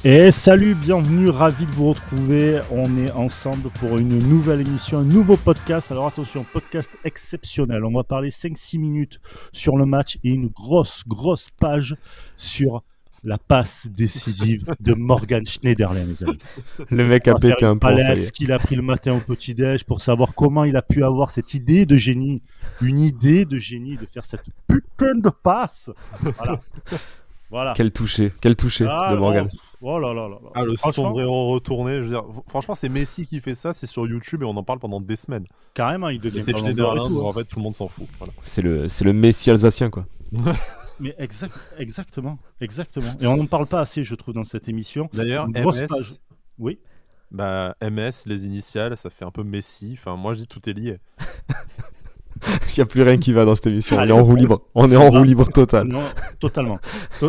Et salut, bienvenue, ravi de vous retrouver. On est ensemble pour une nouvelle émission, un nouveau podcast. Alors attention, podcast exceptionnel. On va parler 5-6 minutes sur le match et une grosse page sur la passe décisive de Morgan Schneiderlin, les amis. Le mec a pété un plomb, ça y Ce est. qu'il a pris le matin au petit-déj pour savoir comment il a pu avoir cette idée de génie. Une idée de génie de faire cette putain de passe. Voilà. Quel touché de Morgan. Oh là là là là. Ah, le Franchement, sombrero retourné, je veux dire, franchement, c'est Messi qui fait ça, c'est sur YouTube et on en parle pendant des semaines. carrément, il Et devient c'est Ballon d'Or et Schneiderlin, tout, donc hein. en fait, tout le monde s'en fout. Voilà. C'est le Messi alsacien, quoi. Mais exactement. Et on n'en parle pas assez, je trouve, dans cette émission. D'ailleurs, Une grosse MS, page. Oui. bah, MS, les initiales, ça fait un peu Messi. Enfin, moi, je dis tout est lié. Il n'y a plus rien qui va dans cette émission. Allez, on est en roue libre. On est en roue libre totale. Non, totalement.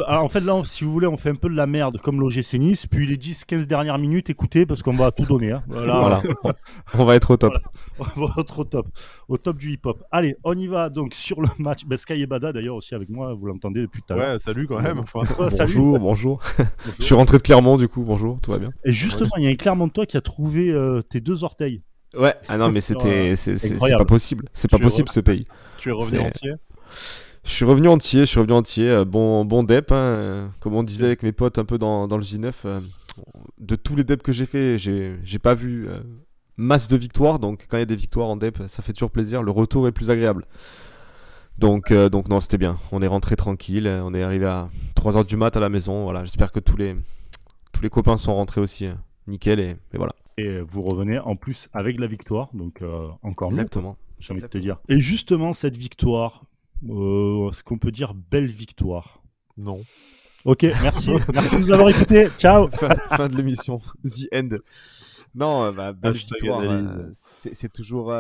Alors, en fait, là, si vous voulez, on fait un peu de la merde comme l'OGC Nice. Puis les 10-15 dernières minutes, écoutez, parce qu'on va tout donner. Hein. Voilà. On va être au top. Voilà. On va être au top du hip-hop. Allez, on y va donc sur le match. Ben, Sky Ebada, d'ailleurs, aussi avec moi, vous l'entendez depuis tout à l'heure. Ouais, salut quand même. Enfin, Salut. Bonjour. Je suis rentré de Clermont, du coup. Bonjour, tout va bien. Et justement, il y a un Clermontois qui a trouvé tes deux orteils. Ouais. Ah non, mais c'est Incroyable. pas possible. C'est pas Tu es possible, ce pays. tu es revenu C'est- entier. Je suis revenu entier. Bon dep, hein. Comme on disait avec mes potes un peu dans le J9. De tous les deps que j'ai fait, j'ai pas vu masse de victoires. Donc quand il y a des victoires en dep, ça fait toujours plaisir. Le retour est plus agréable. Donc non, c'était bien. On est rentré tranquille. On est arrivé à 3h du mat à la maison. Voilà. J'espère que tous les copains sont rentrés aussi. Nickel. Et voilà. Et vous revenez en plus avec la victoire, donc encore mieux, Exactement. j'ai envie de te dire. Et justement, cette victoire, ce qu'on peut dire, belle victoire. Non. Ok, merci. Merci de nous avoir écoutés. Ciao. Fin de l'émission. The end. Non, belle Hashtag victoire. analyse. C'est toujours.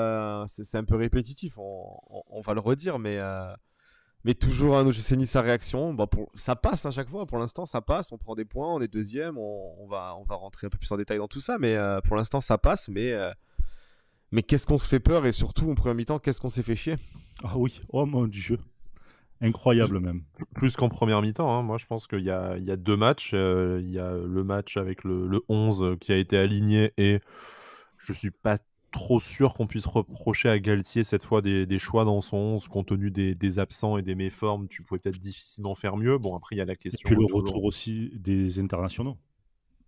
C'est un peu répétitif. On va le redire, mais toujours un OGC Nice sa réaction. Ça passe à chaque fois. Pour l'instant, ça passe. On prend des points. On est deuxième. On va rentrer un peu plus en détail dans tout ça. Mais pour l'instant, ça passe. Mais qu'est-ce qu'on se fait peur et surtout en première mi-temps, qu'est-ce qu'on s'est fait chier. Ah oui, oh mon Dieu. Incroyable même. Plus qu'en première mi-temps, hein. Moi, je pense qu'il y a deux matchs. Il y a le match avec le 11 qui a été aligné et je suis pas trop sûr qu'on puisse reprocher à Galtier cette fois des choix dans son 11 compte tenu des absents et des méformes. Tu pouvais peut-être difficilement faire mieux. Bon, après, il y a la Et question. puis le toujours- retour aussi des internationaux.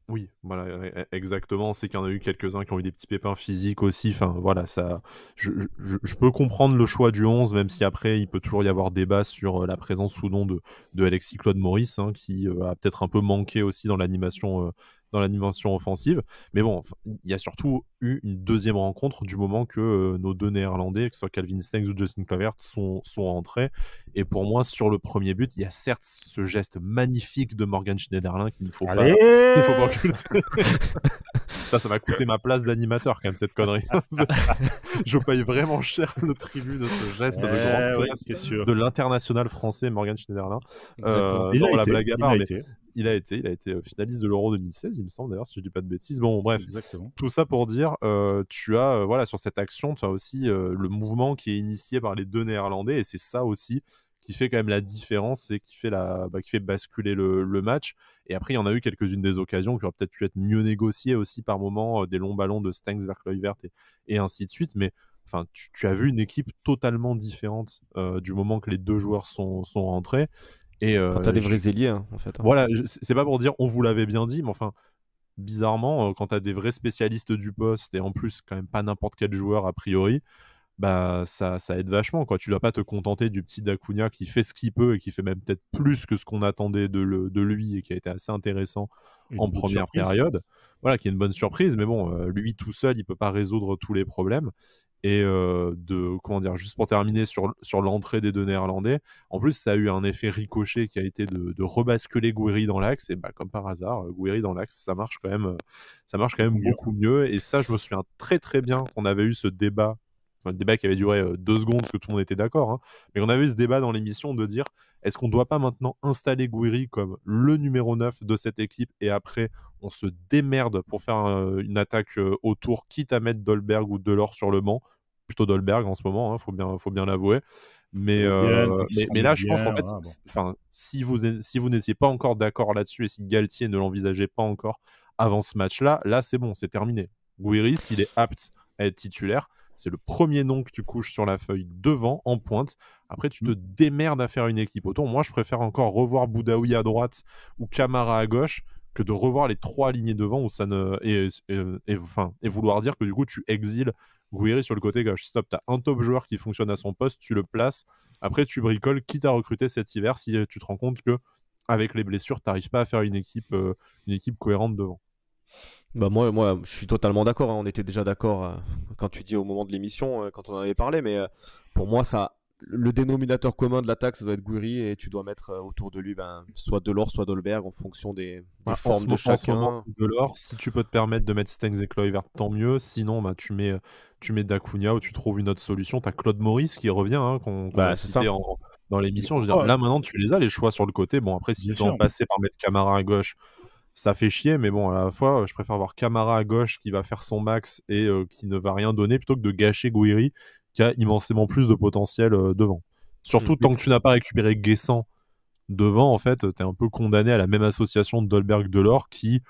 Oui, voilà, exactement. C'est qu'il y en a eu quelques-uns qui ont eu des petits pépins physiques aussi. Enfin, voilà, ça. Je peux comprendre le choix du 11, même si après, il peut toujours y avoir débat sur la présence ou non de Alexis Claude Maurice, hein, qui a peut-être un peu manqué aussi dans l'animation offensive. Mais bon, enfin, il y a surtout eu une deuxième rencontre du moment que nos deux Néerlandais, que ce soit Calvin Stengs ou Justin Kluivert, sont rentrés. Et pour moi, sur le premier but, il y a certes ce geste magnifique de Morgan Schneiderlin qu'il ne faut pas. Allez. Il faut pas occulter. Ça m'a coûté ma place d'animateur quand même cette connerie. Je paye vraiment cher le tribut de ce geste de grande Oui, classe c'est sûr. de l'international français Morgan Schneiderlin. Exactement. Il a Non, la été, blague à il part, a mais été. il a été finaliste de l'Euro 2016, il me semble d'ailleurs, si je dis pas de bêtises. Bon, bref, Exactement. tout ça pour dire, tu as, voilà, sur cette action, tu as aussi le mouvement qui est initié par les deux Néerlandais, et c'est ça aussi qui fait quand même la différence, c'est qui fait qui fait basculer le match. Et après, il y en a eu quelques-unes des occasions qui auraient peut-être pu être mieux négociées aussi par moment, des longs ballons de Stengs vers Kluivert et ainsi de suite. Mais enfin, tu as vu une équipe totalement différente du moment que les deux joueurs sont rentrés. Et Quand t'as des vrais ailiers, hein, en fait. Hein. voilà, c'est pas pour dire on vous l'avait bien dit, mais enfin, bizarrement, quand tu as des vrais spécialistes du poste et en plus, quand même pas n'importe quel joueur a priori, bah ça aide vachement, quoi. Tu dois pas te contenter du petit Dacunia qui fait ce qu'il peut et qui fait même peut-être plus que ce qu'on attendait de lui et qui a été assez intéressant Une en bonne première surprise. période. Voilà, qui est une bonne surprise, mais bon, lui tout seul, il peut pas résoudre tous les problèmes. Et comment dire, juste pour terminer sur l'entrée des deux Néerlandais, en plus, ça a eu un effet ricochet qui a été de rebasculer Gouiri dans l'axe. Et bah, comme par hasard, Gouiri dans l'axe, ça marche quand même beaucoup mieux. Et ça, je me souviens très très bien qu'on avait eu ce débat. Enfin, le débat qui avait duré 2 secondes parce que tout le monde était d'accord, hein. Mais on avait eu ce débat dans l'émission de dire est-ce qu'on ne doit pas maintenant installer Gouiri comme le numéro 9 de cette équipe et après on se démerde pour faire une attaque autour, quitte à mettre Dolberg ou Delors sur le banc, plutôt Dolberg en ce moment, faut bien l'avouer. Mais là, je pense qu'en fait, si vous n'étiez pas encore d'accord là-dessus et si Galtier ne l'envisageait pas encore avant ce match-là, là, c'est bon, c'est terminé. Gouiri, s'il est apte à être titulaire, c'est le premier nom que tu couches sur la feuille devant, en pointe. Après, tu te démerdes à faire une équipe autour. Moi, je préfère encore revoir Boudaoui à droite ou Camara à gauche que de revoir les 3 alignés devant où ça ne... et vouloir dire que du coup, tu exiles Gouiri sur le côté gauche. Stop, tu as un top joueur qui fonctionne à son poste, tu le places. Après, tu bricoles, quitte à recruter cet hiver si tu te rends compte que avec les blessures, tu n'arrives pas à faire une équipe cohérente devant. Bah moi, je suis totalement d'accord. On était déjà d'accord quand tu dis au moment de l'émission, quand on en avait parlé. Mais pour moi, le dénominateur commun de l'attaque, ça doit être Gouiri et tu dois mettre autour de lui soit Delors, soit Dolberg en fonction des formes de chacun. Delors, si tu peux te permettre de mettre Stengs et Kluivert, tant mieux. Sinon, tu mets Dacunia ou tu trouves une autre solution. Tu as Claude Maurice qui revient, qu'on a cité dans l'émission. Je veux dire, là maintenant, tu les as les choix sur le côté. Bon, après, si tu dois en passer par mettre Camara à gauche, ça fait chier, mais bon, à la fois, je préfère avoir Camara à gauche qui va faire son max et qui ne va rien donner plutôt que de gâcher Gouiri qui a immensément plus de potentiel devant. Surtout tant que tu n'as pas récupéré Guessant devant, en fait, tu es un peu condamné à la même association de Dolberg-Delors qui,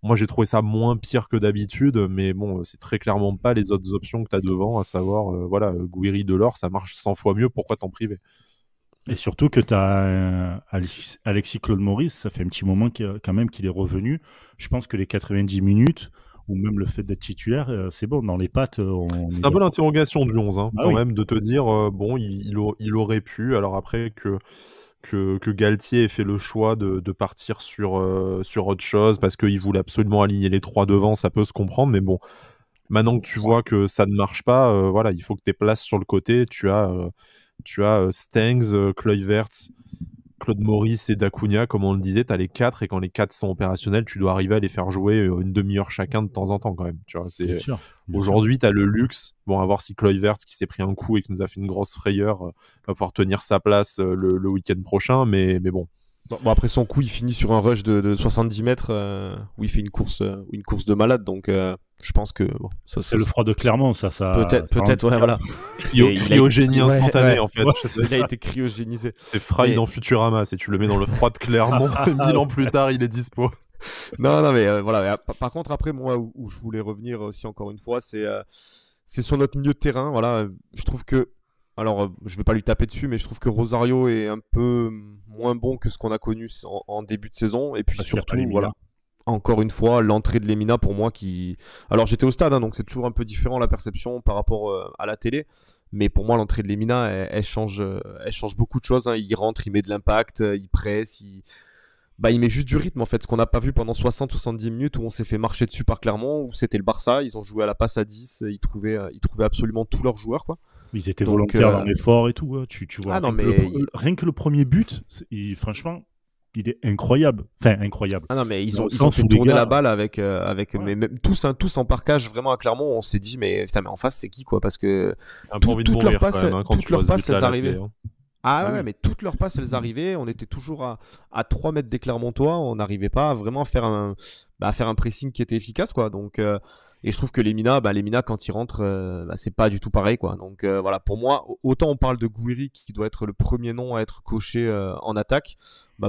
moi, j'ai trouvé ça moins pire que d'habitude, mais bon, c'est très clairement pas les autres options que tu as devant, à savoir, Gouiri-Delors, ça marche 100 fois mieux, pourquoi t'en priver ? Et surtout que tu as Alexis Claude Maurice, ça fait un petit moment quand même qu'il est revenu. Je pense que les 90 minutes, ou même le fait d'être titulaire, c'est bon, dans les pattes. C'est un peu l'interrogation du 11, même, de te dire, il aurait pu, alors après que Galtier ait fait le choix de partir sur autre chose, parce qu'il voulait absolument aligner les 3 devant, ça peut se comprendre, mais bon, maintenant que tu vois que ça ne marche pas, il faut que tu places sur le côté, tu as Stengs, Kluivert, Claude Maurice et Dacunia, comme on le disait, tu as les 4 et quand les 4 sont opérationnels, tu dois arriver à les faire jouer une demi-heure chacun de temps en temps quand même. Tu vois, aujourd'hui, tu as le luxe, à voir si Kluivert qui s'est pris un coup et qui nous a fait une grosse frayeur va pouvoir tenir sa place le week-end prochain, mais bon. Bon, après son coup, il finit sur un rush de 70 mètres où il fait une course de malade, donc je pense que ça, c'est le froid de Clermont, ça peut-être, ouais, voilà. Cryogénie instantanée, en fait. Il a été cryogénisé. C'est Fry dans Futurama, si tu le mets dans le froid de Clermont, 1000 ans plus tard, il est dispo. Non, mais voilà. Par contre, après, moi, où je voulais revenir aussi encore une fois, c'est sur notre milieu de terrain. Voilà, je trouve que, alors, je vais pas lui taper dessus, mais je trouve que Rosario est un peu moins bon que ce qu'on a connu en début de saison. Et puis surtout, voilà. Encore une fois, l'entrée de Lemina pour moi Alors j'étais au stade, donc c'est toujours un peu différent la perception par rapport à la télé. Mais pour moi, l'entrée de Lemina, elle change beaucoup de choses. Il rentre, il met de l'impact, il presse, il met juste du rythme en fait. Ce qu'on n'a pas vu pendant 60-70 minutes où on s'est fait marcher dessus par Clermont, où c'était le Barça, ils ont joué à la passe à 10, ils trouvaient absolument tous leurs joueurs, quoi. Ils étaient volontaires dans l'effort et tout. Tu vois, rien que le premier but, franchement... Il est incroyable. Enfin, incroyable. Ah non, mais ils ont fait tourner la balle avec mais même, tous en parkage vraiment à Clermont. On s'est dit, mais en face, c'est qui, quoi? Parce que toutes leurs passes, elles arrivaient. Ouais, mais toutes leurs passes, elles arrivaient. On était toujours à 3 mètres des Clermontois. On n'arrivait pas à vraiment faire un pressing qui était efficace, quoi. Donc, et je trouve que Lemina, quand il rentre, c'est pas du tout pareil, quoi. Donc voilà, pour moi, autant on parle de Gouiri qui doit être le premier nom à être coché en attaque,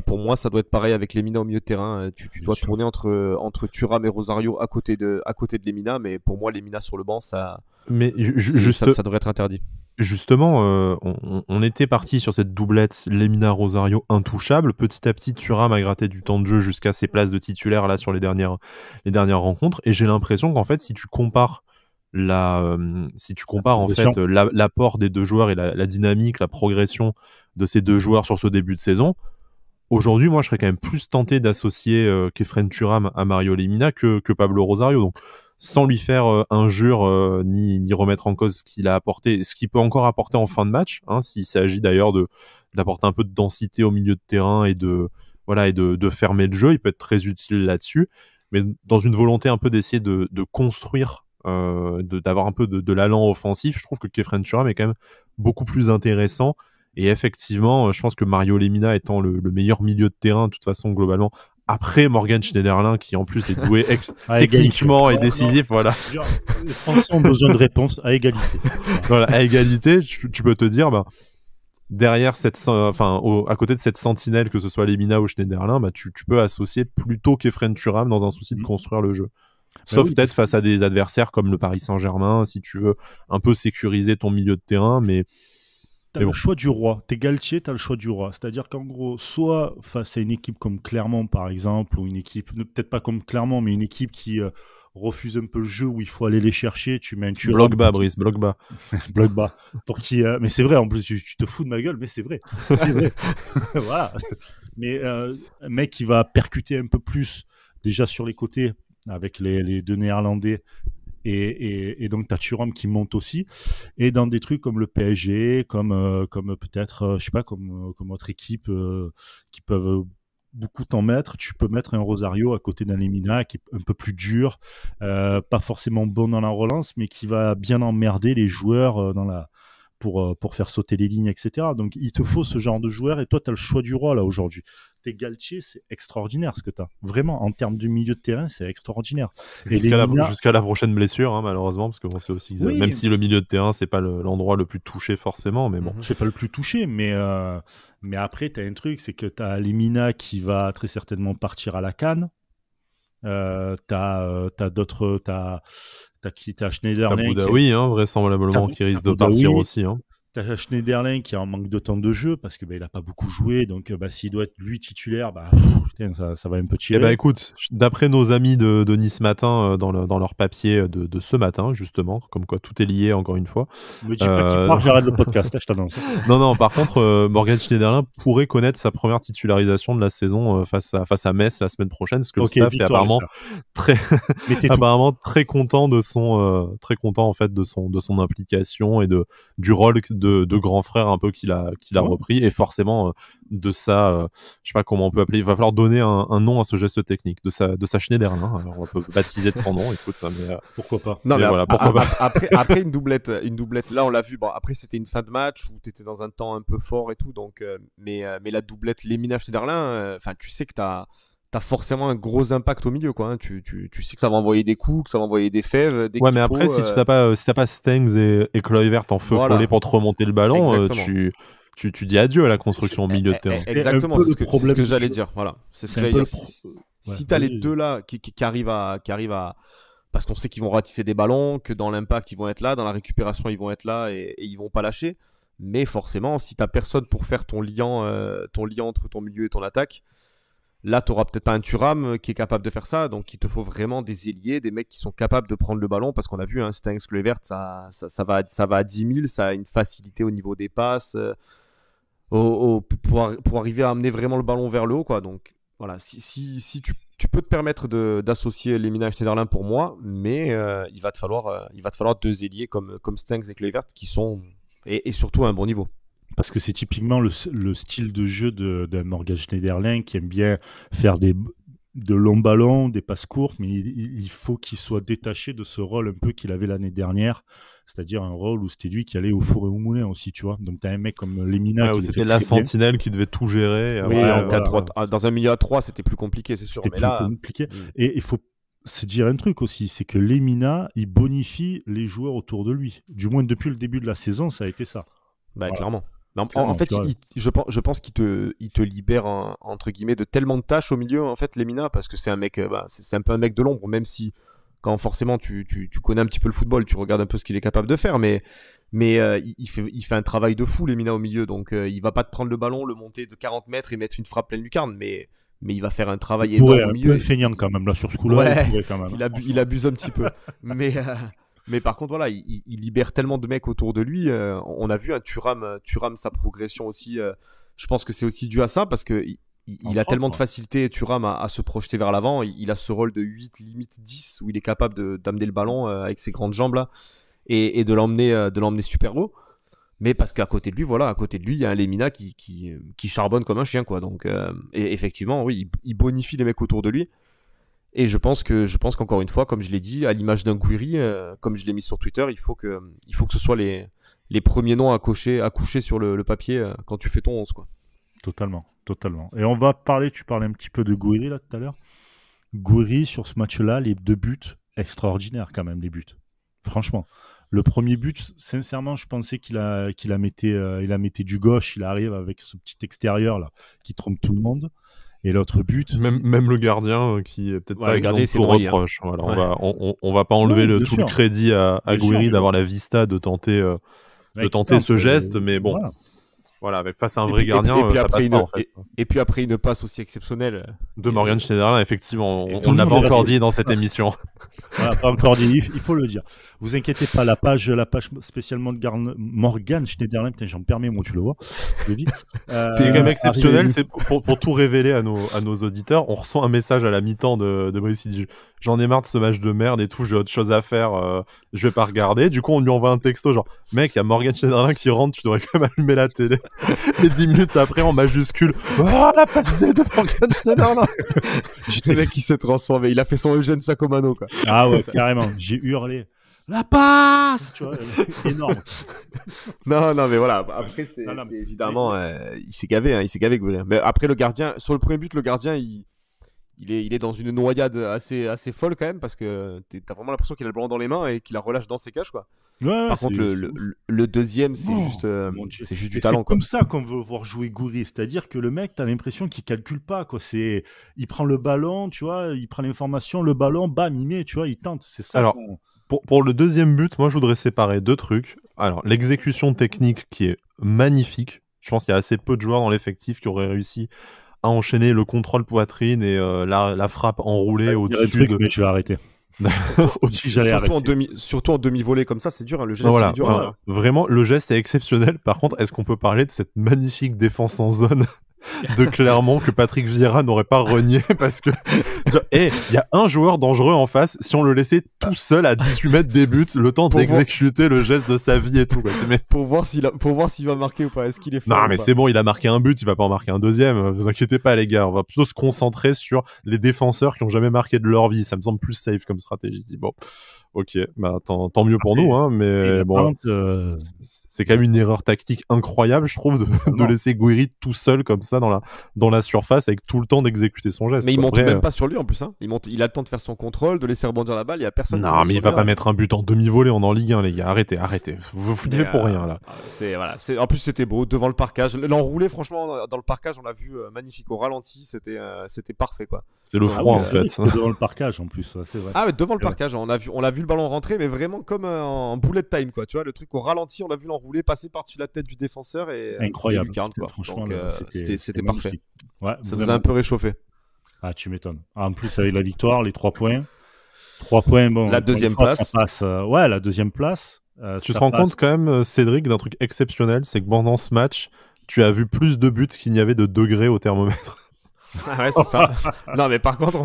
pour moi ça doit être pareil avec Lemina au milieu de terrain. Tu dois tourner entre Thuram et Rosario à côté de Lemina, mais pour moi Lemina sur le banc, ça devrait être interdit. Justement, on était parti sur cette doublette Lemina-Rosario intouchable. Petit à petit, Thuram a gratté du temps de jeu jusqu'à ses places de titulaire là sur les dernières rencontres. Et j'ai l'impression qu'en fait, si tu compares en fait l'apport des deux joueurs et la dynamique, la progression de ces deux joueurs sur ce début de saison, aujourd'hui, moi, je serais quand même plus tenté d'associer Khéphren Thuram à Mario Lemina que Pablo Rosario. Donc, sans lui faire injure ni remettre en cause ce qu'il a apporté, ce qu'il peut encore apporter en fin de match, s'il s'agit d'ailleurs d'apporter un peu de densité au milieu de terrain et de fermer le jeu, il peut être très utile là-dessus, mais dans une volonté un peu d'essayer de construire, d'avoir un peu de l'allant offensif, je trouve que Khéphren Thuram est quand même beaucoup plus intéressant. Et effectivement, je pense que Mario Lemina étant le meilleur milieu de terrain, de toute façon, globalement, après Morgan Schneiderlin, qui en plus est doué techniquement et décisif, voilà. Les Français ont besoin de réponses à égalité. Voilà, à égalité, tu peux te dire, derrière à côté de cette sentinelle, que ce soit Lemina ou Schneiderlin, bah, tu peux associer plutôt qu'Efren Thuram dans un souci de construire le jeu. Sauf peut-être face à des adversaires comme le Paris Saint-Germain, si tu veux un peu sécuriser ton milieu de terrain, mais t'as le choix du roi. T'es Galtier, t'as le choix du roi. C'est-à-dire qu'en gros, soit face à une équipe comme Clermont, par exemple, ou une équipe, peut-être pas comme Clermont, mais une équipe qui refuse un peu le jeu, où il faut aller les chercher, tu mets un tueur. Bloc bas, Brice, bloc bas. Bloc bas. Pour qui, mais c'est vrai, en plus, tu te fous de ma gueule, mais c'est vrai. C'est vrai. Voilà. Mais un mec qui va percuter un peu plus, déjà sur les côtés, avec les deux Néerlandais, et donc t'as Thuram qui monte aussi, et dans des trucs comme le PSG, comme peut-être je sais pas, comme autre équipe qui peuvent beaucoup t'en mettre, tu peux mettre un Rosario à côté d'un Lemina qui est un peu plus dur, pas forcément bon dans la relance, mais qui va bien emmerder les joueurs pour faire sauter les lignes, etc. Donc il te faut ce genre de joueur, et toi tu as le choix du roi là aujourd'hui. T'es Galtier, c'est extraordinaire ce que tu as. Vraiment, en termes de milieu de terrain, c'est extraordinaire. Jusqu'à la prochaine blessure, hein, malheureusement, parce qu'on sait aussi, oui, même si le milieu de terrain, c'est pas l'endroit le plus touché forcément, mais bon. C'est pas le plus touché, mais après, tu as un truc, c'est que tu as Lemina qui va très certainement partir à la CAN. T'as d'autres, t'as Schneiderlin. T'as Boudaoui, hein, vraisemblablement, qui risque de partir aussi. Hein. T'as Schneiderlin qui est en manque de temps de jeu parce que il a pas beaucoup joué, donc s'il doit être lui titulaire, putain, ça va un peu tirer. Eh ben écoute, d'après nos amis de Nice Matin dans leur papier de ce matin justement, comme quoi tout est lié encore une fois. Me dis pas qu'il part, j'arrête le podcast, je t'annonce. Non, par contre, Morgan Schneiderlin pourrait connaître sa première titularisation de la saison face à Metz la semaine prochaine, parce que le staff est apparemment très content de en fait de son implication et du rôle de grand frère un peu qu'il a repris, et forcément de ça, je sais pas comment on peut appeler, il va falloir donner un nom à ce geste technique de sa Schneiderlin. Alors on peut baptiser de son nom, écoute ça, mais pourquoi pas. Non, mais voilà, pourquoi pas. Après une doublette là on l'a vu, bon après c'était une fin de match où t'étais dans un temps un peu fort et tout, donc mais la doublette Lemina Schneiderlin, enfin tu sais que t'as forcément un gros impact au milieu, quoi. Hein. Tu sais que ça va envoyer des coups, que ça va envoyer des fèves. Ouais, mais après, si t'as pas Stengs et Kluivert en feu follet pour te remonter le ballon, tu dis adieu à la construction au milieu de terrain. Exactement, c'est ce que j'allais dire. Voilà, c'est ce que j'allais dire. Si t'as les deux là qui arrivent à parce qu'on sait qu'ils vont ratisser des ballons, que dans l'impact ils vont être là, dans la récupération ils vont être là, et ils vont pas lâcher. Mais forcément, si t'as personne pour faire ton lien entre ton milieu et ton attaque, là, tu n'auras peut-être pas un Thuram qui est capable de faire ça, donc il te faut vraiment des ailiers, des mecs qui sont capables de prendre le ballon, parce qu'on a vu, hein, Stengs, Kluivert, ça va à 10 000, ça a une facilité au niveau des passes, pour arriver à amener vraiment le ballon vers le haut, quoi. Donc voilà, si tu peux te permettre d'associer Lemina et Schneiderlin pour moi, mais il va te falloir deux ailiers comme Stengs et Kluivert qui sont, et surtout à un bon niveau. Parce que c'est typiquement le style de jeu d'un Morgan Schneiderlin qui aime bien faire de longs ballons, des passes courtes, mais il faut qu'il soit détaché de ce rôle un peu qu'il avait l'année dernière, c'est-à-dire un rôle où c'était lui qui allait au four et au moulin aussi, tu vois. Donc tu as un mec comme Lemina qui c'était la sentinelle qui devait tout gérer. Oui, dans un milieu à 3, c'était plus compliqué, c'est sûr. C'était plus compliqué. Et il faut se dire un truc aussi, c'est que Lemina, il bonifie les joueurs autour de lui. Du moins depuis le début de la saison, ça a été ça. Clairement. En fait, je pense qu'il te libère entre guillemets de tellement de tâches au milieu, en fait, Lemina, parce que c'est un mec, c'est un peu un mec de l'ombre, même si quand forcément tu connais un petit peu le football, tu regardes un peu ce qu'il est capable de faire, mais il fait un travail de fou, Lemina, au milieu, donc il va pas te prendre le ballon, le monter de 40 mètres et mettre une frappe pleine lucarne, mais il va faire un travail énorme au milieu. Il est feignant quand même là sur ce coup-là. Ouais, il abuse un petit peu, mais par contre, voilà, il libère tellement de mecs autour de lui. On a vu un Thuram, sa progression aussi. Je pense que c'est aussi dû à ça, parce que il a tellement de facilité, Thuram, à se projeter vers l'avant. Il a ce rôle de 8, limite 10, où il est capable d'amener le ballon avec ses grandes jambes là, et de l'emmener super haut. Mais parce qu'à côté de lui, il y a un Lemina qui charbonne comme un chien, quoi. Donc, et effectivement, oui, il bonifie les mecs autour de lui. Et je pense qu'encore une fois, comme je l'ai dit, à l'image d'un Gouiri, comme je l'ai mis sur Twitter, il faut que ce soit les premiers noms à coucher sur le papier quand tu fais ton 11, quoi. Totalement. Et on va tu parlais un petit peu de Gouiri là tout à l'heure. Gouiri, sur ce match-là, les 2 buts, extraordinaires quand même, les buts. Franchement. Le premier but, sincèrement, je pensais qu'il a mettait du gauche. Il arrive avec ce petit extérieur là qui trompe tout le monde. Et l'autre but, Même le gardien qui est peut-être Ouais, pas le gardien, exempt c'est de noyé, reproche. Voilà, Ouais. on va pas enlever Ouais, bien tout le sûr. crédit à Bien sûr, Gouiri mais d'avoir la vista de tenter ce geste, mais bon, voilà, mais face à un vrai gardien, ça après passe pas en fait. et puis après une passe aussi exceptionnelle. De Morgan Schneiderlin, effectivement, Et on tout ne le l'a monde pas est encore resté- dit dans cette émission. Voilà, pas encore dit, il faut le dire. Vous inquiétez pas, la page spécialement de Morgan Schneiderlin, putain, j'en perds mes mots, tu le vois. Je le dis. C'est quand même exceptionnel, arrivé- c'est pour tout révéler à nos auditeurs, on reçoit un message à la mi-temps de Brice, il dit j'en ai marre de ce match de merde et tout, j'ai autre chose à faire, je vais pas regarder. Du coup, on lui envoie un texto genre mec, il y a Morgan Schneiderlin qui rentre, tu devrais quand même allumer la télé. Et 10 minutes après, en majuscule, oh la passe D de Morgan Schneiderlin. Le mec qui s'est transformé, il a fait son Eugène Sacomano quoi. Ah ouais, carrément. J'ai hurlé. La passe, tu vois, énorme. Non, mais voilà. Après, c'est Non, mais- évidemment, il s'est gavé, hein, il s'est gavé. Gouiri. Mais après, le gardien, sur le premier but, le gardien, il est dans une noyade assez folle quand même parce que t'as vraiment l'impression qu'il a le ballon dans les mains et qu'il la relâche dans ses cages quoi. Ouais, Par contre, le deuxième, c'est Oh, juste, mon Dieu. c'est juste du Et talent c'est quoi. comme ça qu'on veut voir jouer Gouiri, c'est-à-dire que le mec, t'as l'impression qu'il calcule pas, quoi. Il prend le ballon, tu vois, il prend l'information, le ballon, bam, il met, tu vois, il tente. C'est ça. Alors, pour le deuxième but, moi je voudrais séparer deux trucs. Alors, l'exécution technique qui est magnifique. Je pense qu'il y a assez peu de joueurs dans l'effectif qui auraient réussi à enchaîner le contrôle poitrine et la frappe enroulée au-dessus de. Mais je vais arrêter. au-dessus- J'allais Surtout en demi-volée comme ça, c'est dur. Hein, le geste, Voilà, c'est dur. enfin, vraiment, le geste est exceptionnel. Par contre, est-ce qu'on peut parler de cette magnifique défense en zone de Clermont que Patrick Vieira n'aurait pas renié parce que il y a un joueur dangereux en face, si on le laissait tout seul à 18 mètres des buts, le temps Pour d'exécuter le geste de sa vie et tout quoi. Mais Pour voir s'il va marquer ou pas. Est-ce qu'il est fort non, ou mais pas. c'est bon, il a marqué un but, il va pas en marquer un deuxième. Vous inquiétez pas, les gars. On va plutôt se concentrer sur les défenseurs qui ont jamais marqué de leur vie. Ça me semble plus safe comme stratégie. Je dis, bon, ok, bah, tant mieux pour nous, hein, mais bon, c'est quand même une erreur tactique incroyable, je trouve, de laisser Gouiri tout seul comme ça dans la surface avec tout le temps d'exécuter son geste. Mais il monte Après, même pas sur lui en plus. Hein. Il a le temps de faire son contrôle, de laisser rebondir la balle. Il y a personne. non, mais il va pas mettre un but en demi-volée, on est en Ligue 1, les gars. Arrêtez. Vous vous dites pour rien, là. En plus, c'était beau devant le parquage. L'enroulé, franchement, dans le parquage, on l'a vu magnifique. Au ralenti, c'était parfait, quoi. C'est le froid, en fait. C'est devant le parquage, en plus, ouais, c'est vrai. Ah, mais devant le parquage, on a vu le ballon rentrer, mais vraiment comme en bullet time, quoi. Tu vois, le truc au ralenti, on l'a vu l'enrouler passer par-dessus la tête du défenseur et Incroyable. et lucarne, quoi. Franchement, Donc, là, c'était parfait. magnifique. Ouais, Ça nous vraiment. a un peu réchauffé. Ah, tu m'étonnes. En plus, avec la victoire, les 3 points. 3 points, bon. La deuxième encore une fois, place. Ça passe, ouais, la deuxième place. Tu ça te rends passe- compte quand même, Cédric, d'un truc exceptionnel, c'est que pendant ce match, tu as vu plus de buts qu'il n'y avait de degrés au thermomètre. Ah ouais, c'est ça. Non, mais par contre,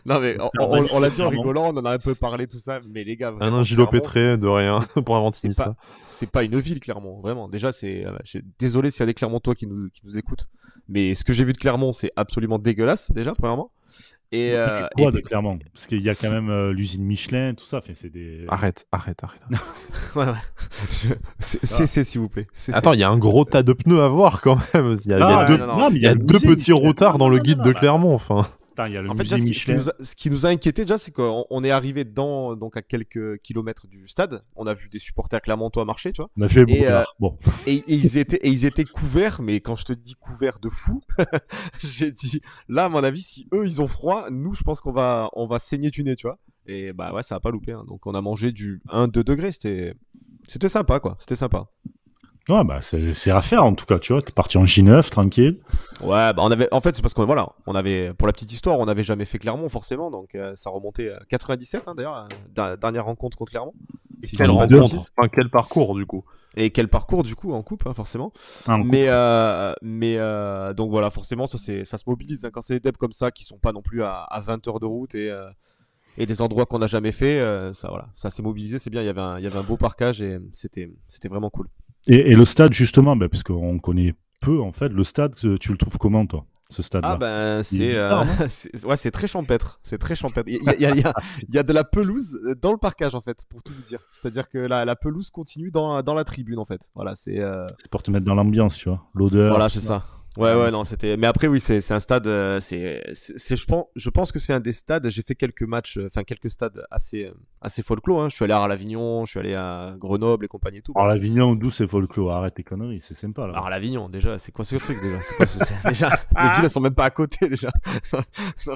non, mais on l'a dit en rigolant, on en a un peu parlé, tout ça, mais les gars. Vraiment, Un Gilo Clermont, Pétré de rien pour avoir signé c'est ça. C'est pas une ville, Clermont, vraiment. Déjà, désolé s'il y a des Clermontois qui nous écoutent, mais ce que j'ai vu de Clermont, c'est absolument dégueulasse, déjà, premièrement. Et Quoi de Clermont? Parce qu'il y a quand même l'usine Michelin, tout ça. Enfin, c'est des. Arrête. ouais. Cessez, s'il vous plaît. Cessez. Attends, il y a un gros tas de pneus à voir quand même. Il y a deux, non, il y a deux petits routards dans le guide de Clermont, enfin. Attends, il y a le En fait, musée déjà, Michelin. ce qui nous a inquiété déjà, c'est qu'on est arrivé donc à quelques kilomètres du stade. On a vu des supporters clermontois marcher, tu vois. On a fait Et, Boulard. Bon. Et ils étaient couverts, mais quand je te dis couverts de fou, j'ai dit, là, à mon avis, si eux, ils ont froid, nous, je pense qu'on va saigner du nez, tu vois. Et bah ouais, ça a pas loupé. Hein. Donc on a mangé du 1-2 degrés, c'était sympa, quoi. C'était sympa. Ouais, bah, c'est à faire, en tout cas, tu vois. T'es parti en J9, tranquille. Ouais, bah en fait, c'est parce qu'on on avait, pour la petite histoire, on n'avait jamais fait Clermont, forcément. Donc ça remontait à 97, hein, d'ailleurs, dernière rencontre contre Clermont. Si Quelle je dis pas de rencontre, bêtises. enfin, quel parcours du coup. Et quel parcours du coup en coupe, hein, forcément. En Mais donc voilà, forcément ça se mobilise hein, quand c'est des debs comme ça qui sont pas non plus à 20 heures de route et des endroits qu'on n'a jamais fait, ça s'est mobilisé, c'est bien. Il y avait un beau parquage et c'était vraiment cool. Et le stade, justement, bah, parce qu'on connaît peu, en fait, le stade, tu le trouves comment, toi, ce stade-là? Ah ben Il est bizarre, non c'est très champêtre, c'est très champêtre. Il y a de la pelouse dans le parquage en fait, pour tout vous dire. C'est-à-dire que la pelouse continue dans la tribune en fait. Voilà, C'est pour te mettre dans l'ambiance, tu vois. L'odeur. Voilà, c'est ça. Ouais, non, c'était. Mais après, oui, c'est un stade. Je pense que c'est un des stades. J'ai fait quelques matchs, enfin quelques stades assez folklore. Hein. Je suis allé à Arles-Avignon, je suis allé à Grenoble et compagnie et tout. Alors, l'Avignon, d'où c'est folklore? Arrête tes conneries, c'est sympa là. Arles-Avignon, déjà, c'est quoi ce truc déjà? C'est quoi déjà les villes elles sont même pas à côté déjà. Non,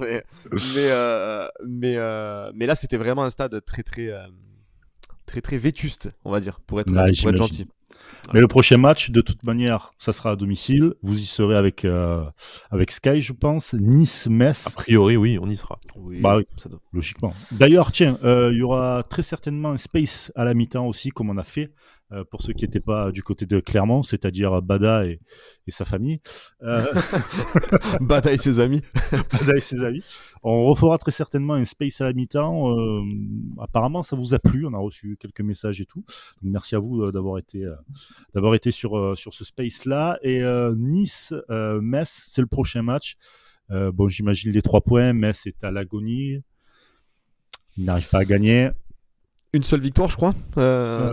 mais là, c'était vraiment un stade très vétuste, on va dire, pour être gentil. Mais le prochain match, de toute manière, ça sera à domicile. Vous y serez avec Sky, je pense. Nice-Metz. A priori, oui, on y sera. Oui, Bah oui, ça doit. logiquement. D'ailleurs, tiens, il y aura très certainement un space à la mi-temps aussi, comme on a fait pour ceux qui n'étaient pas du côté de Clermont, c'est-à-dire Bada et sa famille. Bada et ses amis. Bada et ses amis. On refera très certainement un space à la mi-temps. Apparemment, ça vous a plu. On a reçu quelques messages et tout. Donc, merci à vous d'avoir été sur ce space-là. Et Nice-Metz, c'est le prochain match. Bon, j'imagine les 3 points. Metz est à l'agonie. Il n'arrive pas à gagner. Une seule victoire, je crois,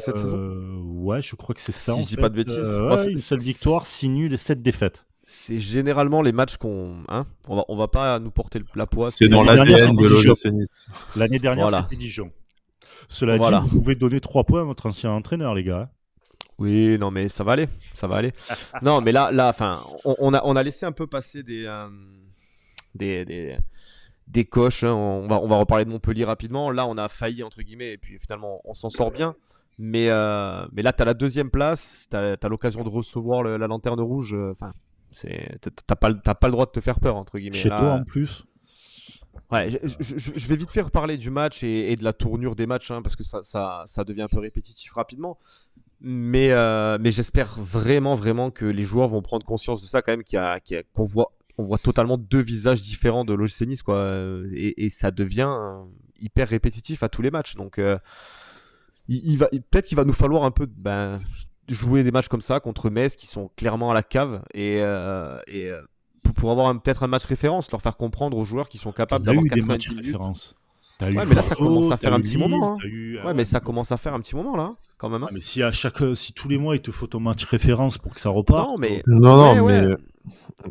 cette saison. Ouais, je crois que c'est ça. Si je dis pas de bêtises. Une seule victoire, 6 nuls et 7 défaites. C'est généralement les matchs on va pas nous porter la poisse. C'est dans l'ADN de l'OGC Nice. L'année dernière, c'était Dijon. Cela dit, vous pouvez donner 3 points à votre ancien entraîneur, les gars. Oui, non, mais ça va aller. Non, mais là, enfin, on a laissé un peu passer des coches. Hein. On va reparler de Montpellier rapidement. Là, on a failli entre guillemets, et puis finalement, on s'en sort bien. Mais là, t'as la 2e place. T'as l'occasion de recevoir la lanterne rouge. Enfin, t'as pas le droit de te faire peur entre guillemets. Chez toi en plus. Ouais, je vais vite faire parler du match et de la tournure des matchs, hein, parce que ça devient un peu répétitif rapidement. Mais j'espère vraiment que les joueurs vont prendre conscience de ça quand même, qu'on voit totalement 2 visages différents de l'OGC Nice, quoi, et ça devient hyper répétitif à tous les matchs. Donc peut-être qu'il va nous falloir un peu jouer des matchs comme ça contre Metz qui sont clairement à la cave et pour avoir peut-être un match référence, leur faire comprendre aux joueurs qui sont capables d'avoir 90 minutes. Ouais, mais là ça commence à faire un petit moment. Ouais, mais ça commence à faire un petit moment là, quand même. Hein. Mais si tous les mois il te faut ton match référence pour que ça reparte. Non, mais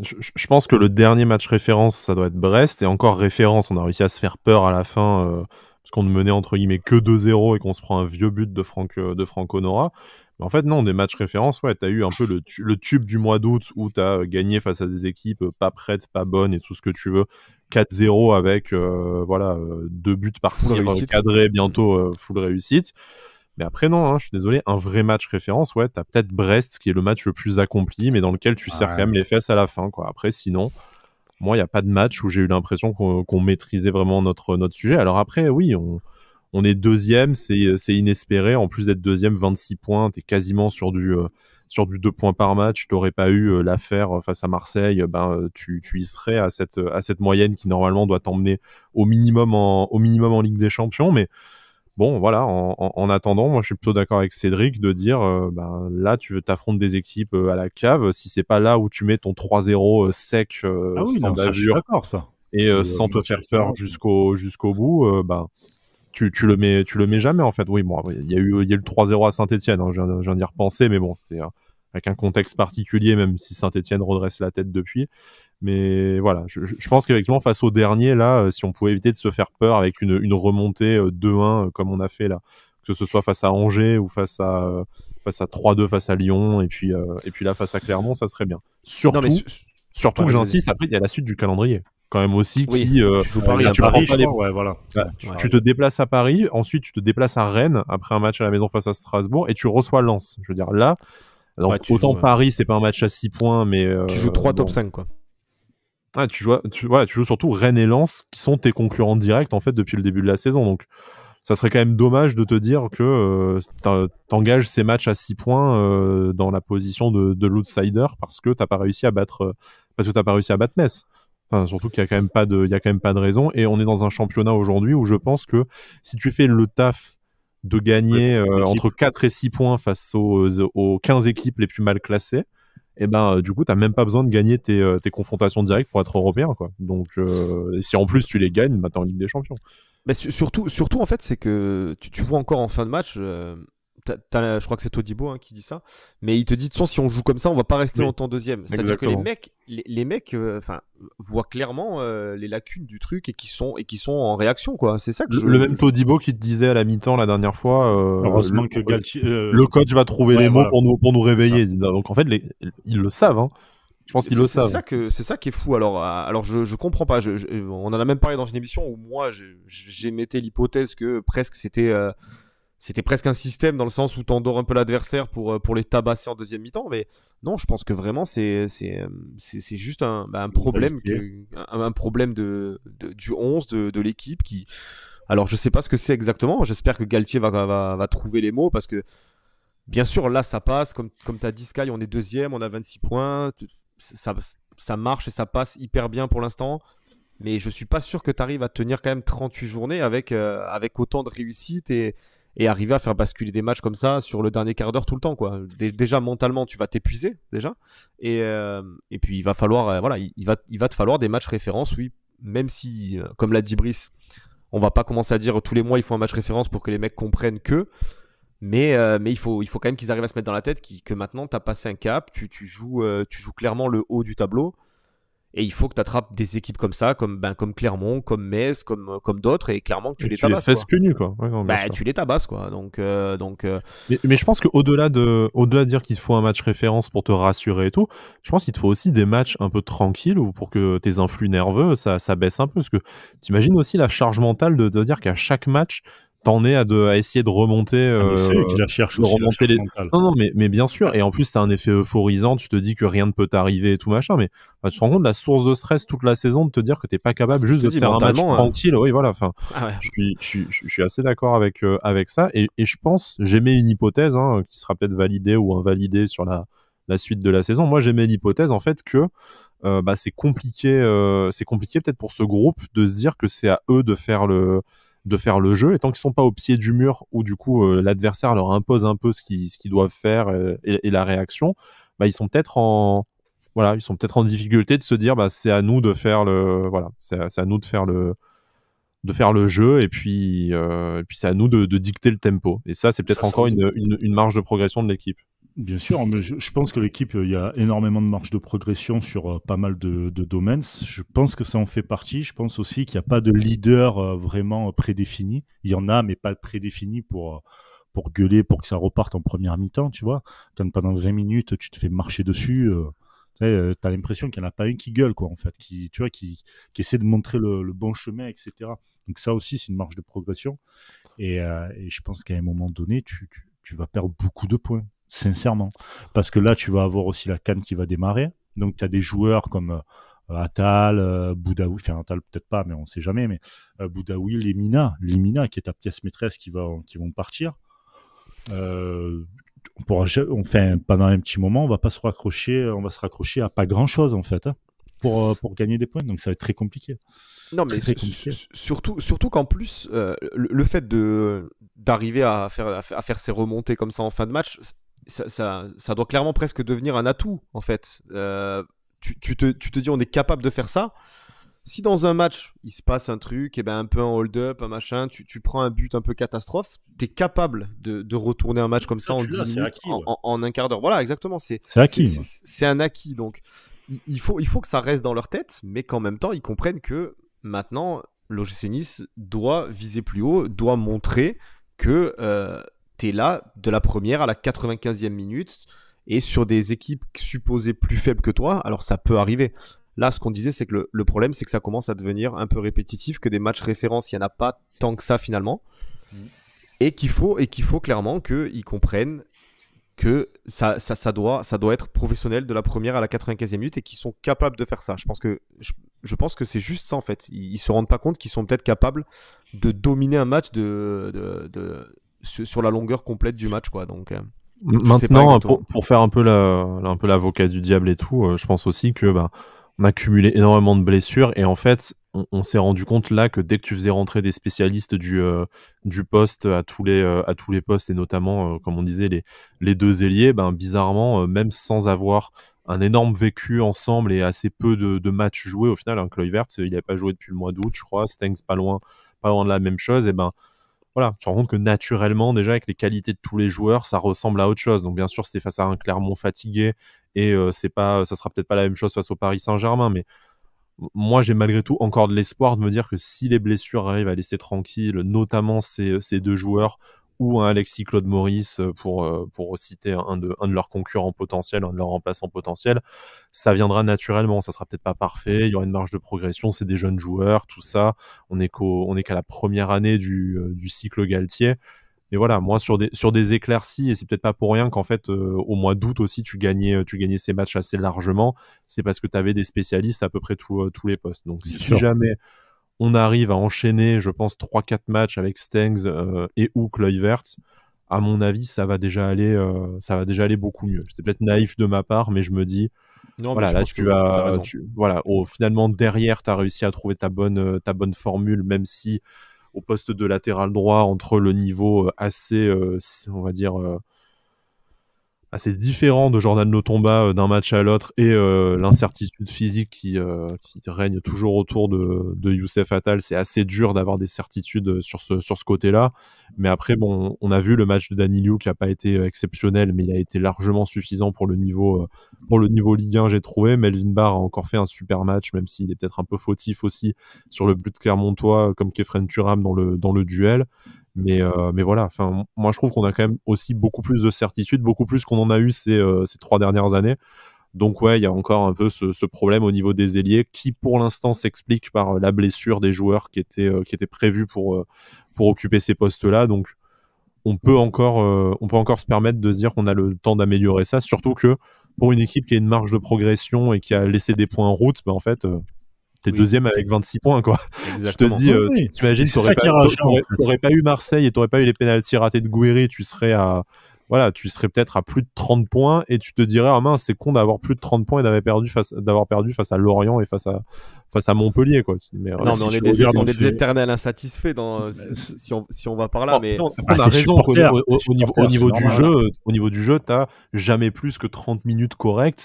je pense que le dernier match référence, ça doit être Brest, et encore référence, on a réussi à se faire peur à la fin parce qu'on ne menait entre guillemets que 2-0 et qu'on se prend un vieux but de Franck Honora. Mais en fait, non, des matchs références, ouais, t'as eu un peu le tube du mois d'août où t'as gagné face à des équipes pas prêtes, pas bonnes et tout ce que tu veux. 4-0 avec 2 buts par tir cadrés, bientôt full réussite. Mais après, non, hein, je suis désolé, un vrai match référence, ouais, t'as peut-être Brest qui est le match le plus accompli, mais dans lequel tu serres quand même les fesses à la fin, quoi. Après, sinon, moi, il n'y a pas de match où j'ai eu l'impression qu'on maîtrisait vraiment notre sujet. Alors après, oui, on est 2e, c'est inespéré. En plus d'être 2e, 26 points, t'es quasiment sur du 2 points par match. T'aurais pas eu l'affaire face à Marseille, tu y serais à cette moyenne qui normalement doit t'emmener au minimum en Ligue des Champions. Mais bon, voilà, en attendant, moi je suis plutôt d'accord avec Cédric de dire là tu t'affrontes des équipes à la cave. Si c'est pas là où tu mets ton 3-0 sec, sans bavure, et sans te faire peur jusqu'au bout, tu le mets jamais en fait. Oui, bon, il y a eu le 3-0 à Saint-Etienne, hein, je viens d'y repenser, mais bon, c'était avec un contexte particulier, même si Saint-Etienne redresse la tête depuis. Mais voilà, je pense qu'effectivement, face au dernier, là, si on pouvait éviter de se faire peur avec une remontée 2-1 comme on a fait là, que ce soit face à Angers ou face à 3-2 face à Lyon, et puis là face à Clermont, ça serait bien. Surtout que j'insiste, après il y a la suite du calendrier quand même aussi, oui, qui tu prends pas les... voilà. Tu te déplaces à Paris, ensuite tu te déplaces à Rennes après un match à la maison face à Strasbourg, et tu reçois Lens. Je veux dire, là, donc, autant Paris, c'est pas un match à 6 points, mais tu joues 3 top 5, quoi. Ah, tu joues surtout Rennes et Lens, qui sont tes concurrents directs en fait depuis le début de la saison. Donc ça serait quand même dommage de te dire que t'engages ces matchs à 6 points dans la position de l'outsider parce que t'as pas réussi à battre Metz. Enfin, surtout qu'il y a quand même pas de raison, et on est dans un championnat aujourd'hui où je pense que si tu fais le taf de gagner entre 4 et 6 points face aux 15 équipes les plus mal classées, et du coup t'as même pas besoin de gagner tes confrontations directes pour être européen, quoi. Donc si en plus tu les gagnes, t'es en Ligue des Champions. Mais surtout en fait, c'est que tu vois encore en fin de match, je crois que c'est Todibo qui dit ça, mais il te dit de toute façon si on joue comme ça on va pas rester longtemps deuxième. C'est-à-dire que les mecs voient clairement les lacunes du truc et qui sont en réaction quoi. C'est ça que le même Todibo qui te disait à la mi-temps la dernière fois. Heureusement que Galtier, le coach va trouver les mots pour nous réveiller. Donc en fait ils le savent. Je pense qu'ils le savent. C'est ça qui est fou. Alors je comprends pas. On en a même parlé dans une émission où moi j'émettais l'hypothèse que presque c'était presque un système dans le sens où t'endors un peu l'adversaire pour les tabasser en deuxième mi-temps. Mais non, je pense que vraiment c'est juste un problème un problème du 11 de l'équipe qui. Alors je sais pas ce que c'est exactement. J'espère que Galtier va trouver les mots parce que bien sûr là ça passe comme t'as dit Sky, on est deuxième, on a 26 points. Ça marche et ça passe hyper bien pour l'instant, mais je suis pas sûr que tu arrives à tenir quand même 38 journées avec autant de réussite et arriver à faire basculer des matchs comme ça sur le dernier quart d'heure tout le temps quoi. Déjà mentalement tu vas t'épuiser déjà et puis il va falloir il va te falloir des matchs références, oui, même si comme l'a dit Brice, on va pas commencer à dire tous les mois il faut un match référence pour que les mecs comprennent que. Mais il faut quand même qu'ils arrivent à se mettre dans la tête que maintenant tu as passé un cap, tu joues clairement le haut du tableau et il faut que tu attrapes des équipes comme ça, comme Clermont, comme Metz, comme d'autres et clairement que tu les tabasses. Tu les fesses que nu quoi. Ouais, non, tu les tabasses quoi. Donc. Mais je pense qu'au-delà de dire qu'il te faut un match référence pour te rassurer et tout, je pense qu'il te faut aussi des matchs un peu tranquilles ou pour que tes influx nerveux ça baisse un peu parce que t'imagines aussi la charge mentale de dire qu'à chaque match t'en es à essayer de remonter. C'est eux qui la cherchent aussi. Non, mais bien sûr. Et en plus, t'as un effet euphorisant. Tu te dis que rien ne peut t'arriver et tout machin. Mais tu te rends compte de la source de stress toute la saison de te dire que t'es pas capable juste de te faire un match tranquille. Oui, voilà. Enfin, je suis assez d'accord avec ça. Et je pense, j'émets une hypothèse qui sera peut-être validée ou invalidée sur la suite de la saison. Moi, j'émets l'hypothèse en fait que c'est compliqué peut-être pour ce groupe de se dire que c'est à eux de faire le jeu, et tant qu'ils sont pas au pied du mur où du coup l'adversaire leur impose un peu ce qu'ils doivent faire et la réaction, ils sont peut-être en difficulté de se dire c'est à nous de faire c'est à nous de faire le jeu et puis c'est à nous de dicter le tempo, et ça c'est peut-être encore une marge de progression de l'équipe. Bien sûr, mais je pense que l'équipe, il y a énormément de marge de progression sur pas mal de domaines. Je pense que ça en fait partie. Je pense aussi qu'il n'y a pas de leader vraiment prédéfini. Il y en a, mais pas prédéfini pour gueuler, pour que ça reparte en première mi-temps, tu vois. Quand pendant 20 minutes, tu te fais marcher dessus, t'as l'impression qu'il n'y en a pas un qui gueule, quoi, en fait, qui essaie de montrer le bon chemin, etc. Donc ça aussi, c'est une marge de progression. Et je pense qu'à un moment donné, tu vas perdre beaucoup de points. Sincèrement, parce que là tu vas avoir aussi la CAN qui va démarrer, donc tu as des joueurs comme Attal, Boudaoui, enfin Attal peut-être pas, mais on sait jamais, mais Boudaoui, Lemina qui est ta pièce maîtresse qui vont partir. Pendant un petit moment on va se raccrocher à pas grand chose en fait pour gagner des points, donc ça va être très compliqué. Non, mais surtout qu'en plus, le fait d'arriver à faire ces remontées comme ça en fin de match, ça doit clairement presque devenir un atout, en fait. Tu te dis, on est capable de faire ça. Si dans un match, il se passe un truc, un peu un hold-up, un machin, tu prends un but un peu catastrophe, tu es capable de retourner un match comme ça en 10 minutes, en un quart d'heure. Voilà, exactement. C'est acquis. C'est un acquis, donc il faut que ça reste dans leur tête, mais qu'en même temps, ils comprennent que maintenant, l'OGC Nice doit viser plus haut, doit montrer que tu es là de la première à la 95e minute et sur des équipes supposées plus faibles que toi. Alors ça peut arriver. Là, ce qu'on disait, c'est que le problème, c'est que ça commence à devenir un peu répétitif, que des matchs références, il n'y en a pas tant que ça finalement. Et qu'il faut clairement qu'ils comprennent que ça doit être professionnel de la première à la 95e minute et qu'ils sont capables de faire ça. Je pense que c'est juste ça en fait. Ils se rendent pas compte qu'ils sont peut-être capables de dominer un match sur la longueur complète du match, quoi. Donc maintenant, pour faire un peu l'avocat du diable et tout, je pense aussi que on a cumulé énormément de blessures et en fait on s'est rendu compte là que dès que tu faisais rentrer des spécialistes du poste à tous les postes et notamment comme on disait les deux ailiers, bizarrement même sans avoir un énorme vécu ensemble et assez peu de matchs joués au final, Kluivert il n'avait pas joué depuis le mois d'août je crois, Stengs pas loin de la même chose, et voilà, tu te rends compte que naturellement, déjà avec les qualités de tous les joueurs, ça ressemble à autre chose. Donc bien sûr, c'était face à un Clermont fatigué et ça sera peut-être pas la même chose face au Paris Saint-Germain, mais moi j'ai malgré tout encore de l'espoir de me dire que si les blessures arrivent à laisser tranquille, notamment ces deux joueurs ou un Alexis Claude Maurice pour citer un de leurs concurrents potentiels, un de leurs remplaçants potentiels, ça viendra naturellement. Ça sera peut-être pas parfait, il y aura une marge de progression, c'est des jeunes joueurs, tout ça. On est qu'à la première année du cycle Galtier. Mais voilà, moi sur des éclaircies, et c'est peut-être pas pour rien qu'en fait au mois d'août aussi tu gagnais ces matchs assez largement, c'est parce que tu avais des spécialistes à peu près tous les postes. Donc si jamais on arrive à enchaîner, je pense, 3-4 matchs avec Stengs et ou Kluivert, à mon avis, ça va déjà aller beaucoup mieux. C'était peut-être naïf de ma part, mais je me dis, Non, voilà, mais je là, pense que finalement, derrière, tu as réussi à trouver ta bonne formule, même si au poste de latéral droit, entre le niveau assez, on va dire, assez différent de Jordan Lotomba d'un match à l'autre et l'incertitude physique qui règne toujours autour de Youssef Attal, c'est assez dur d'avoir des certitudes sur ce côté-là. Mais après, bon, on a vu le match de Daniliou qui n'a pas été exceptionnel, mais il a été largement suffisant pour le niveau Ligue 1, j'ai trouvé. Melvin Barr a encore fait un super match, même s'il est peut-être un peu fautif aussi sur le but de Clermontois, comme Kefren Turam dans le duel. Mais voilà, enfin, moi je trouve qu'on a quand même aussi beaucoup plus de certitude, beaucoup plus qu'on en a eu ces 3 dernières années. Donc ouais, il y a encore un peu ce problème au niveau des ailiers qui pour l'instant s'explique par la blessure des joueurs qui étaient prévus pour occuper ces postes-là. Donc on peut encore se permettre de se dire qu'on a le temps d'améliorer ça, surtout que pour une équipe qui a une marge de progression et qui a laissé des points en route, en fait t'es deuxième avec 26 points, quoi. Exactement. Je te dis, t'imagines, t'aurais pas eu Marseille et t'aurais pas eu les pénaltys ratés de Gouiri, tu serais peut-être à plus de 30 points et tu te dirais, ah mince, c'est con d'avoir plus de 30 points et d'avoir perdu face à Lorient et face à Montpellier, quoi. Mais, non, mais on est des éternels insatisfaits si on va par là. Mais on a raison au niveau du jeu, t'as jamais plus que 30 minutes correctes.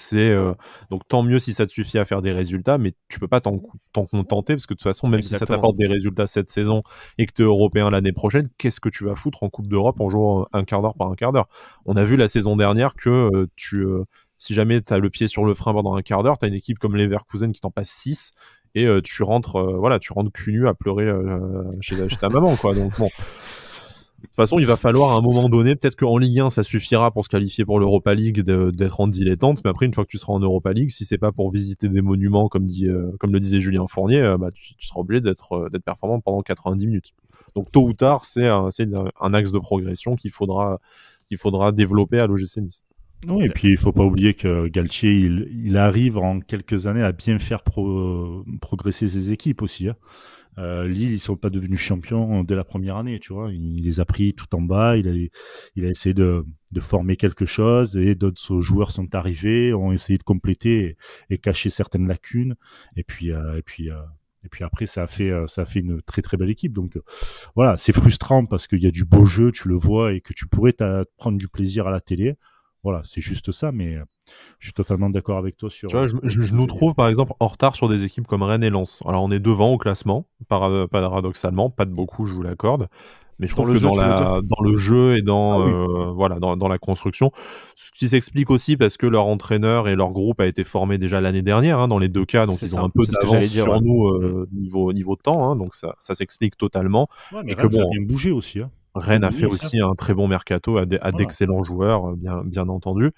Donc tant mieux si ça te suffit à faire des résultats, mais tu peux pas t'en contenter parce que de toute façon, même si ça t'apporte des résultats cette saison et que t'es européen l'année prochaine, qu'est-ce que tu vas foutre en Coupe d'Europe en jouant un quart d'heure par un quart d'heure? On a vu la saison dernière que si jamais t'as le pied sur le frein pendant un quart d'heure, t'as une équipe comme Leverkusen qui t'en passe 6 et tu rentres cul nu à pleurer chez ta maman, quoi. Donc bon, de toute façon, il va falloir à un moment donné, peut-être qu'en Ligue 1, ça suffira pour se qualifier pour l'Europa League d'être en dilettante, mais après, une fois que tu seras en Europa League, si c'est pas pour visiter des monuments, comme le disait Julien Fournier, tu seras obligé d'être performant pendant 90 minutes. Donc tôt ou tard, c'est un axe de progression qu'il faudra développer à l'OGC Nice. Oui, et puis il faut pas oublier que Galtier, il arrive en quelques années à bien faire progresser ses équipes aussi. Lille, ils sont pas devenus champions dès la première année, tu vois. Il les a pris tout en bas. Il a essayé de former quelque chose et d'autres joueurs sont arrivés, ont essayé de compléter et cacher certaines lacunes. Et puis après, ça a fait une très très belle équipe. Donc voilà, c'est frustrant parce qu'il y a du beau jeu, tu le vois, et que tu pourrais prendre du plaisir à la télé. Voilà, c'est juste ça, mais je suis totalement d'accord avec toi sur... Tu vois, je nous trouve par exemple en retard sur des équipes comme Rennes et Lens. Alors on est devant au classement, paradoxalement, pas de beaucoup, je vous l'accorde, mais je trouve que dans le jeu et dans la construction, ce qui s'explique aussi parce que leur entraîneur et leur groupe a été formé déjà l'année dernière, dans les deux cas, donc ils ont un peu d'avance sur nous niveau temps, donc ça s'explique totalement. Ouais, mais Rennes, ça a bien bougé aussi, Rennes a fait aussi un très bon mercato, d'excellents joueurs, bien entendu.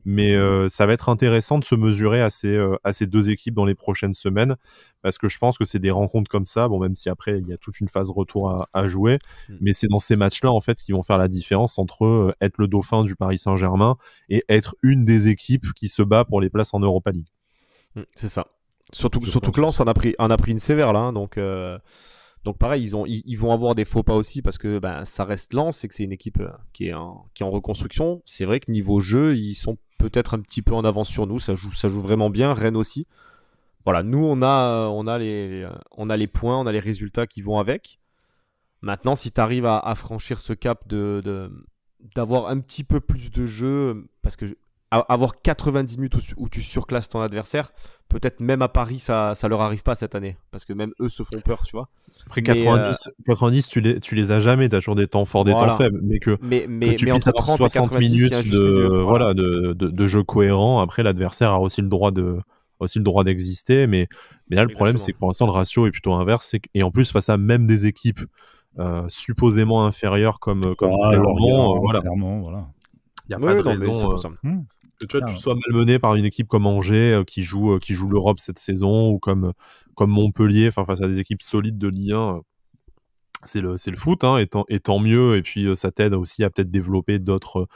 Mais ça va être intéressant de se mesurer à ces deux équipes dans les prochaines semaines, parce que je pense que c'est des rencontres comme ça, bon, même si après il y a toute une phase retour à jouer, mais c'est dans ces matchs-là en fait qui vont faire la différence entre être le dauphin du Paris Saint-Germain et être une des équipes qui se bat pour les places en Europa League. C'est ça. Surtout que Lens en a pris une sévère là, donc pareil, ils vont avoir des faux pas aussi parce que ça reste Lens, c'est que c'est une équipe qui est en reconstruction. C'est vrai que niveau jeu, ils sont peut-être un petit peu en avance sur nous, ça joue vraiment bien. Rennes aussi. Voilà, nous on a les points, on a les résultats qui vont avec. Maintenant, si tu arrives à franchir ce cap d'avoir un petit peu plus de jeu, parce que avoir 90 minutes où tu surclasses ton adversaire, peut-être même à Paris, ça leur arrive pas cette année. Parce que même eux se font peur, tu vois. Après, 90 tu les as jamais, tu as toujours des temps forts, des temps faibles. Mais que tu puisses avoir 60 minutes de jeu cohérent, après, l'adversaire a aussi le droit d'exister. Mais là, le problème, c'est que pour l'instant, le ratio est plutôt inverse. Et en plus, face à même des équipes supposément inférieures comme Clermont, voilà. Il n'y a pas de raison que tu sois malmené par une équipe comme Angers qui joue l'Europe cette saison, ou comme Montpellier, face à des équipes solides de Ligue 1. C'est le foot, hein, et tant mieux. Et puis ça t'aide aussi à peut-être développer d'autres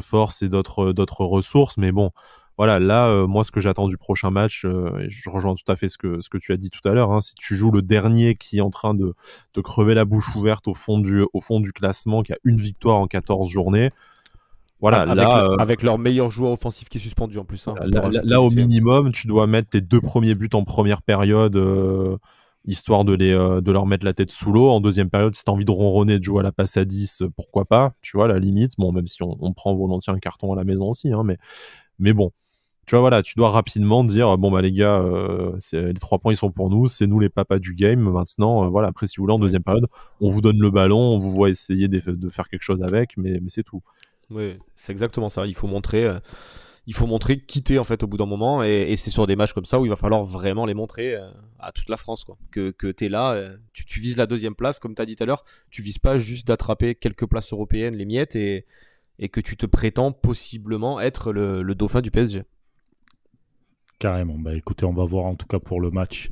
forces et d'autres ressources. Mais bon, voilà, là, moi, ce que j'attends du prochain match, et je rejoins tout à fait ce que tu as dit tout à l'heure, hein, si tu joues le dernier qui est en train de crever la bouche ouverte au fond du classement, qui a une victoire en 14 journées, voilà, avec leur meilleur joueur offensif qui est suspendu en plus. Hein, là, au minimum, tu dois mettre tes 2 premiers buts en première période, histoire de leur mettre la tête sous l'eau. En deuxième période, si tu as envie de ronronner, de jouer à la passe à 10, pourquoi pas, tu vois, à la limite. Bon, même si on prend volontiers un carton à la maison aussi, hein, mais bon. Tu vois, voilà, tu dois rapidement dire, bon, les gars, les 3 points, ils sont pour nous, c'est nous les papas du game. Maintenant, voilà, après, si vous voulez, en deuxième période, on vous donne le ballon, on vous voit essayer de faire quelque chose avec, mais c'est tout. Oui, c'est exactement ça. Il faut montrer quitter en fait au bout d'un moment, et c'est sur des matchs comme ça où il va falloir vraiment les montrer à toute la France, quoi. Que tu es là, tu vises la 2e place, comme tu as dit tout à l'heure, tu vises pas juste d'attraper quelques places européennes, les miettes, et que tu te prétends possiblement être le dauphin du PSG. Carrément. Écoutez, on va voir en tout cas pour le match.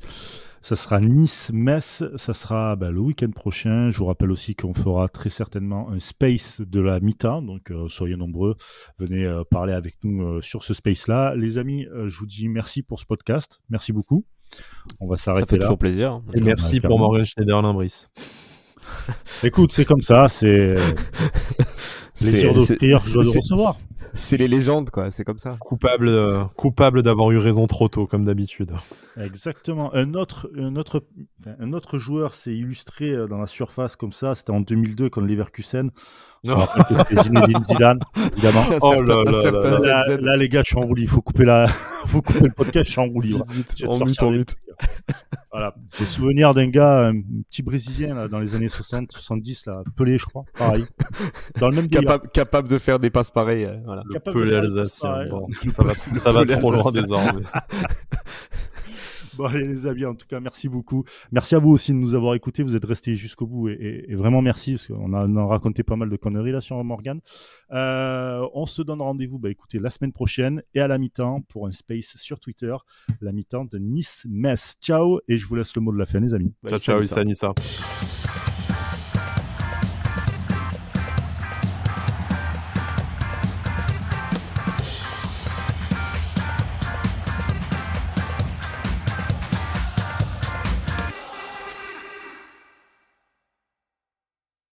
Ça sera Nice-Metz, ça sera le week-end prochain. Je vous rappelle aussi qu'on fera très certainement un space de la mi-temps, donc soyez nombreux, venez parler avec nous sur ce space-là. Les amis, je vous dis merci pour ce podcast, merci beaucoup. On va s'arrêter là. Ça fait toujours plaisir. Et merci pour Morgan Schneiderlin-Brice. Écoute, c'est comme ça, c'est... Plaisir d'offrir, je dois le recevoir. C'est les légendes, quoi, c'est comme ça. Coupable d'avoir eu raison trop tôt, comme d'habitude. Exactement. Un autre joueur s'est illustré dans la surface comme ça, c'était en 2002 contre Leverkusen. C'était Zinedine Zidane, évidemment. Oh là. Là, les gars, je suis en roue libre. Faut couper le podcast, je suis en roue libre. Vite, en lutte. Voilà. J'ai souvenir d'un gars, un petit Brésilien là, dans les années 60, 70, là, Pelé, je crois, pareil. Dans le même délire. Capable de faire des passes pareilles. Voilà. Le Pelé alsacien. Bon, ça va trop loin désormais. Bon, allez, les amis, en tout cas, merci beaucoup. Merci à vous aussi de nous avoir écoutés. Vous êtes restés jusqu'au bout et vraiment merci, parce qu'on a raconté pas mal de conneries là sur Morgan. On se donne rendez-vous, écoutez, la semaine prochaine et à la mi-temps pour un space sur Twitter, la mi-temps de Nice-Metz. Ciao, et je vous laisse le mot de la fin, les amis. Ciao, Issa Nissa.